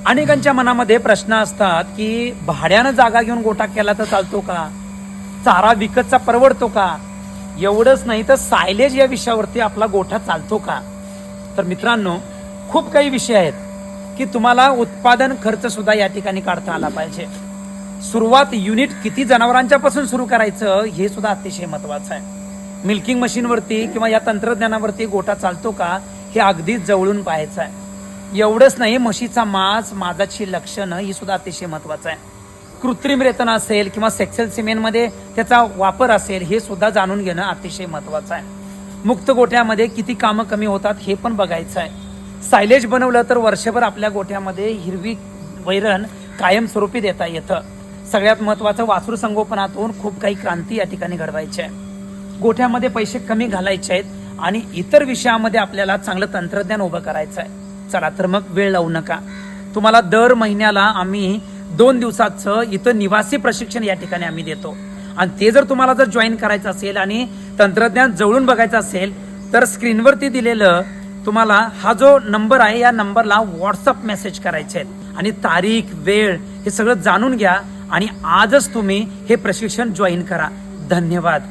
अनेकांच्या मनामध्ये प्रश्न असतात की भाड्यानं जागा घेऊन गोठा केला तर चालतो का, चारा विकतचा परवडतो का, एवढंच नाही तर सायलेज या विषयावरती आपला गोठा चालतो का. तर मित्रांनो, खूप काही विषय आहेत की तुम्हाला उत्पादन खर्च सुद्धा या ठिकाणी काढता आला पाहिजे. सुरुवात युनिट किती जनावरांच्या पासून सुरू करायचं हे सुद्धा अतिशय महत्वाचं आहे. मिल्किंग मशीनवरती किंवा या तंत्रज्ञानावरती गोठा चालतो का हे अगदीच जवळून पाहायचं आहे. एवढंच नाही, म्हशीचा मांस, माजाची लक्षणं ही सुद्धा अतिशय महत्वाचं आहे. कृत्रिम रेतन असेल किंवा सेक्सेल सिमेंटमध्ये त्याचा वापर असेल हे सुद्धा जाणून घेणं अतिशय महत्वाचं आहे. मुक्त गोठ्यामध्ये किती कामं कमी होतात हे पण बघायचं आहे. सायलेज बनवलं तर वर्षभर आपल्या गोठ्यामध्ये हिरवी वैरण कायमस्वरूपी देता येतं. सगळ्यात महत्वाचं, वासरू संगोपनातून खूप काही क्रांती या ठिकाणी घडवायची आहे. गोठ्यामध्ये पैसे कमी घालायचे आहेत आणि इतर विषयामध्ये आपल्याला चांगलं तंत्रज्ञान उभं करायचं आहे. चला तर मग वेळ लावू नका. तुम्हाला दर महिन्याला आम्ही 2 दिवसाचं इथं निवासी प्रशिक्षण या ठिकाणी आम्ही देतो. आणि ते जर तुम्हाला जर जॉईन करायचं असेल आणि तंत्रज्ञान जवळून बघायचं असेल तर स्क्रीनवरती दिलेलं तुम्हाला हा जो नंबर आहे या नंबरला व्हॉट्सअप मेसेज करायचे आहेत आणि तारीख, वेळ हे सगळं जाणून घ्या आणि आजच तुम्ही हे प्रशिक्षण जॉईन करा. धन्यवाद.